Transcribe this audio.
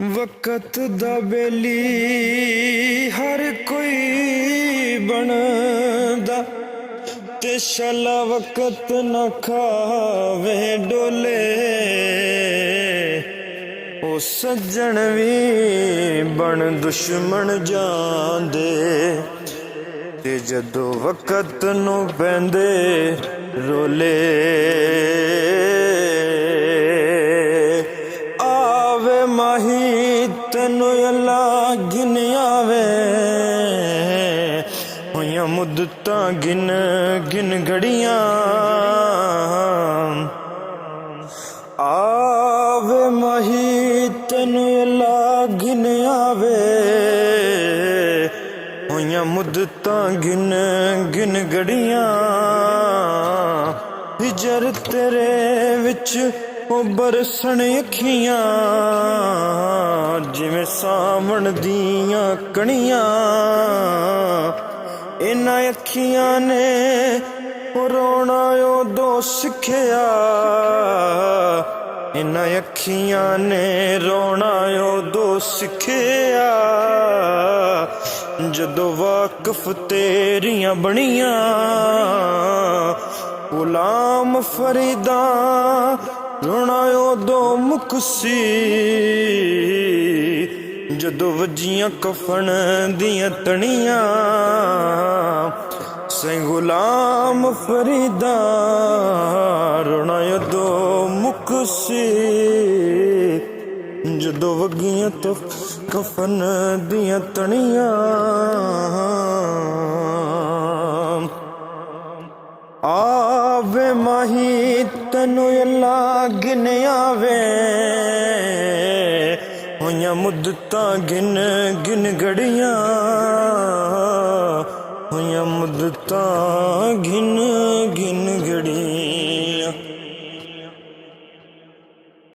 वक़्त दा बेली हर कोई बनदा ते शाला वक़्त न खावे डोले। ओ सज्जन भी बन दुश्मन जांदे ते जदों वक़्त नूं पैंदे रोले। आवे माही तैनू अल्लाह गिन आवे होइयां मुद्दतां गिन गिन घड़ियां। आवे माही तैनू अल्लाह गिन आवे होइयां मुद्दतां गिन गिन घड़ियां। हिजर तेरे विच बरसन अखियां जिवें सावण दियां कणियां। इन्हां अखियां ने रोना उदों सिखिया, इन्हां अखियां ने रोना उदों सिखिया जदों वाकिफ तेरियां बणियां। गुलाम फरीदा रोना उदों मुकसी जदों वजियां कफन दियां तणियां। सैं गुलाम फरीदा रोना उदों मुकसी जदों वगियां तो कफन दियां तणियां। आवे माही तैनू अल्लाह गिन आवे होइयां मुद्दतां गिन गिन घड़ियां। होइयां मुद्दतां गिन गिन घड़ियां।